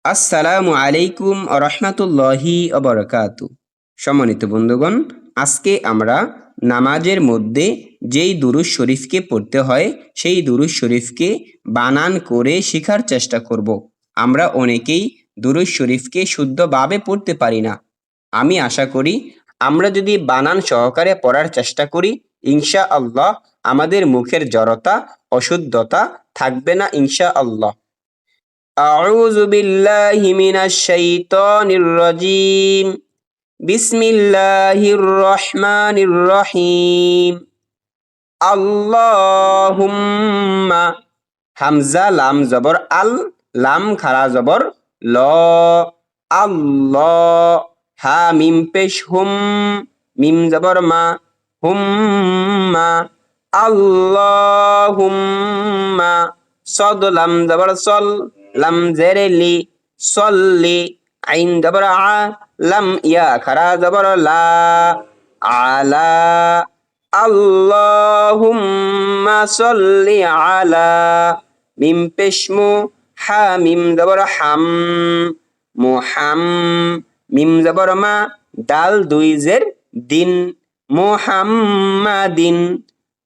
আসসালামু আলাইকুম রহমতুল্লাহি অবরকাতু। সম্মানিত বন্ধুগণ, আজকে আমরা নামাজের মধ্যে যেই দুরূদ শরীফকে পড়তে হয় সেই দুরূদ শরীফকে বানান করে শেখার চেষ্টা করব। আমরা অনেকেই দুরূদ শরীফকে শুদ্ধভাবে পড়তে পারি না। আমি আশা করি আমরা যদি বানান সহকারে পড়ার চেষ্টা করি, ইনশা আল্লাহ আমাদের মুখের জড়তা অশুদ্ধতা থাকবে না ইনশা আল্লাহ। أعوذ بالله من الشيطان الرجيم. بسم الله الرحمن الرحيم. اللهم হামজা লাম জবর আল, লাম খারা জবর ল, আল্লাহ। হা মিম পেশ হুম, মিম জবর মা, হুম্মা। আল্লাহুম্মা। সদ লাম জবর সল, লাম জেরে লি, সল্লি। আইন জবর আ, লাম ইয়া খারা জবর লা, আলা। আল্লাহুম্মা সল্লি আলা। মিম পেশমু, হা মিম জবর হাম, মুহাম। মিম জবর মা, দাল দুই জের দিন, মুহাম্মাদিন।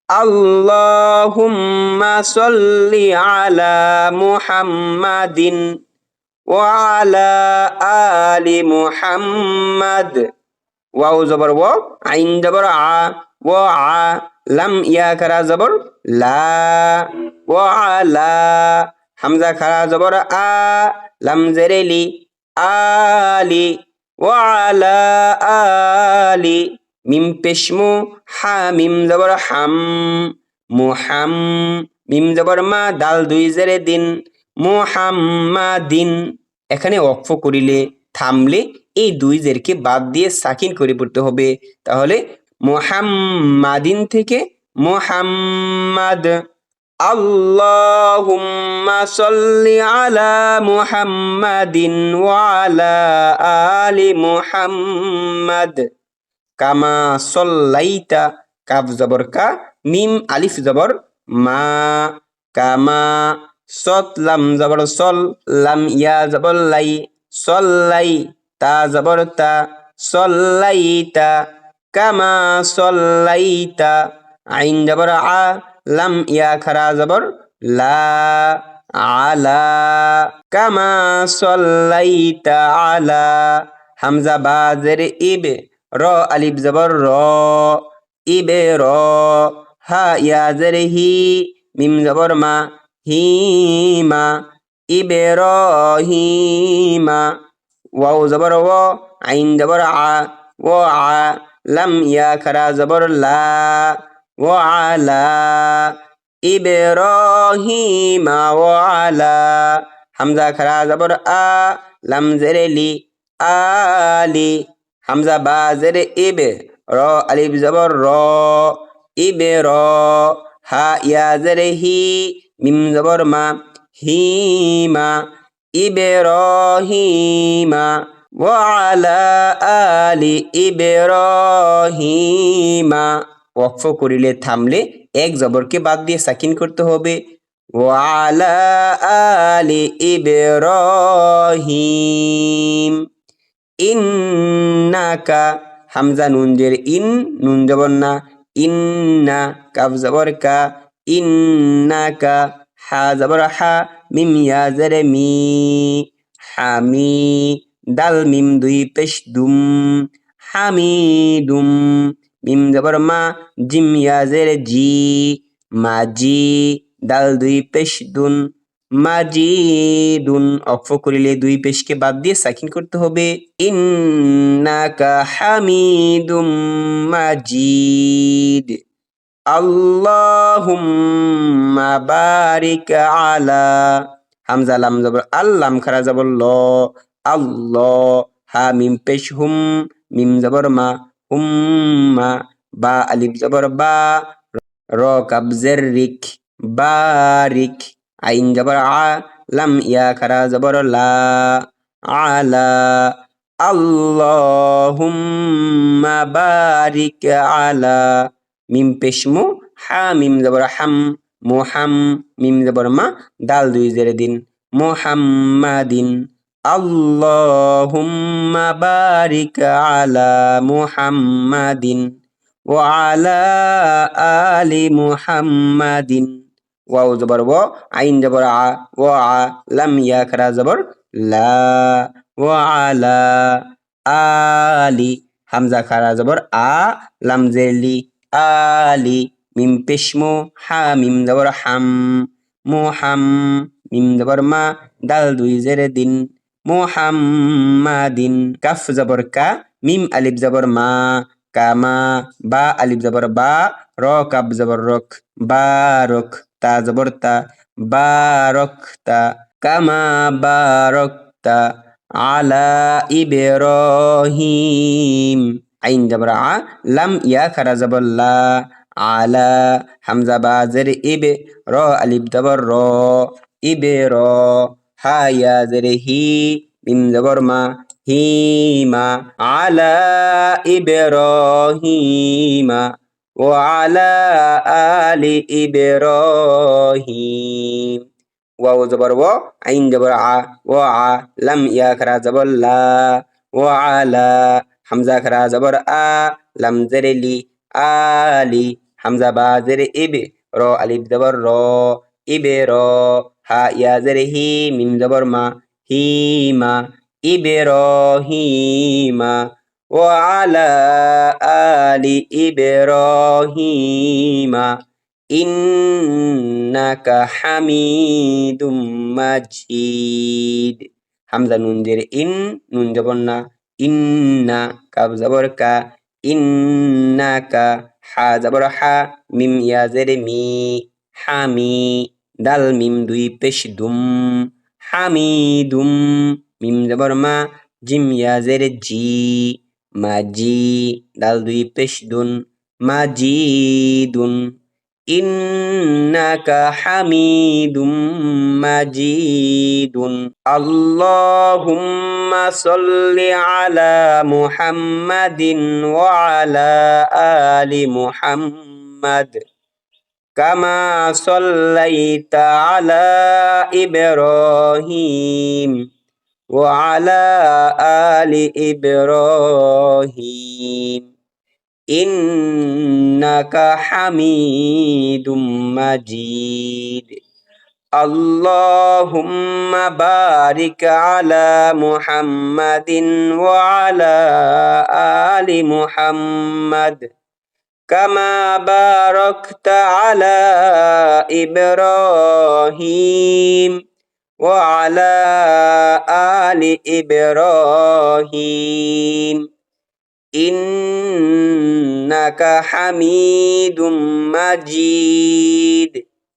আল্লাহুম্মা সল্লি আলা মুহাম্মাদিন ওয়া আলা আলি মুহাম্মাদ। ওয়াও জবর ও, আইন জবর আ, ও আ। লাম ইয়া খারা জবর লা, ও আলা। হামজা খারা জবর আ, লাম জেরে লি, আলি। ও আলা আলি। মিম পেশমু, হা মিম জবর হাম, মুহাম। মিম জবর মা, দাল দুই জেরে দিন, মুহাম্মাদিন। এখানে ওয়াকফ করিলে, থামলে এই দুই জেরকে বাদ দিয়ে সাকিন করে পড়তে হবে। তাহলে মুহাম্মাদিন থেকে মুহাম্মাদ। আল্লাহুম্মা সল্লি আলা মুহাম্মাদিন ওয়া আলা আলি মুহাম্মাদ। কামা সল্লাইতা, কাফ জবর কা, মিম আলিফ জবর মা, কামা। সত লাম জবর সল, লাম ইয়া জবর লাই, সল্লাই। তা জবর তা, সল্লাইতা। কামা সল্লাইতা। আইন জবর আ, লাম ইয়া খারা জবর লা, আলা। কামা সল্লাইতা আলা। হামজা বা জের ইব, র আলিফ জবর র, ইবে র। হা ইয়া জের হি, মিম জবর মা, হিমা। ইবে র হিমা। ওয়াও জবর ও, আইন জবর আ, ও আ। লাম ইয়া খারা জবর লা, ও আলা। ইব্রাহিমা ওয়া আলা। হামজা খারা জবর আ, লাম জেরে লি, আলি। হামজা বা জেরে ইব, র আলিফ জবর র, ইবে র। হা ইয়া জেরে হি, মিম জবর মা, হিমা। ইব্রাহিমা ওয়া আলা আলি ইব্রাহিমা। ওয়াকফ করিলে, থামলে এক জবরকে বাদ দিয়ে সাকিন করতে হবে। ওয়া আলা আলি ইব্রাহিম। ইন্নাকা, হামজা নুন জের ইন, নুন জবর না, ইন্না। কাফ জবর কা, ইন্নাকা। হা জবর হা, মিম ইয়া জের মি, হামি। দাল মিম দুই পেশ দুম, হামিদুম। মিম জবর মা, জিম ইয়া জের জি, মাজি। দাল দুই পেশ দুন, মাজিদুন। অক্ফ করিলে দুই পেশকে বাদ দিয়ে সাকিন করতে হবে। ইন্নাকা হামিদুম মাজিদ। আল্লাহুম্মা বারিক আলা। হামজা লাম জবর আল, লাম খারা জবর ল, আল্লাহ। হা মিম পেশ হুম, মিম জবর মা, হুম্মা। বা আলিফ জবর বা, র কাব জের রিক, বারিক। আইন জবর আ, লাম ইয়া খারা জবর লা, আলা। আল্লাহুম্মা বারিক আলা। মিম পেশমু, হা মিম জবর হাম, মুহাম। মিম জবর মা, দাল দুই জের দিন, মুহাম্মাদিন। আল্লাহুম্মা বারিক আলা মুহাম্মাদিন ওয়া আলা আলি মুহাম্মাদিন। ওয়াও জবর ওয়া, আইন জবর আ, ওয়া আ, লাম ইয়া খারা জবর লা, ওয়া আলা আলি, হামজা খারা জবর আ, লাম জেলি, আলি, মিম পেশমো, হা মিম জবর হাম, মুহাম, মিম জবর মা, দাল দুই জেরে দিন, মুহাম্মাদিন। কাফ জবর কা, মিম আলিফ জবর মা, কামা, বা আলিফ জবর বা, র কাব জবর রক, বারক, তা জবর তা, বারকতা, কামা বারকতা আলা ইব্রাহিম। আইন জবর আ, লাম ইয়া খারা জবর লা, আলা, হামজা বা জের ইবে, র আলিফ জবর র, ইবে র, হা ইয়া জের হি, মিম জবর মা, হিমা, আলা ইব্রাহিমা ওয়া আলা আলি ইব্রাহিম। ওয়াও জবর ওয়া, আইন জবর আ, ওয়া আ, লাম ইয়া খারা জবর লা, ওয়া আলা, হামজা খারা জবর আ, লাম জের লি, আলি, হামজা বা জের ইবে, র আলিফ জবর র, ইবে র, হা ইয়া জের হি, মিম জবর মা, হিমা, ইব্রাহিমা ওয়া আলা আলি ইব্রাহিমা ইন্নাকা হামিদুম মাজিদ। হামজা নুন জের ইন, নুন জবর না, ইন্না, কাব জবর কা, ইন্নাকা, হা জবর হা, মিম ইয়া জের মি, হামি, দাল মিম দুই পেশ দুম, হামিদুম, মিম জবর মা, জিম ইয়া জের জি, মাজি, দাল দুই পেশ দুন, মাজিদুন। ইন্নাকা হামিদুম মাজিদুন। আল্লাহুম্মা সাল্লি আলা মুহাম্মাদিন ওয়া আলা আলি মুহাম্মাদ কামা সাল্লাইতা আলা ইব্রাহিম ওয়া আলা আলি ইব্রাহিম ইন্নাকা হামিদুম মাজিদ। আল্লাহুম্মা বারিক আলা মুহাম্মাদিন ওয়া আলা আলি মুহাম্মাদ কামা বারাকতা আলা ইব্রাহিম ওয়া আলা আলি ইব্রাহিম ইন্নাকা হামিদুম মাজিদ।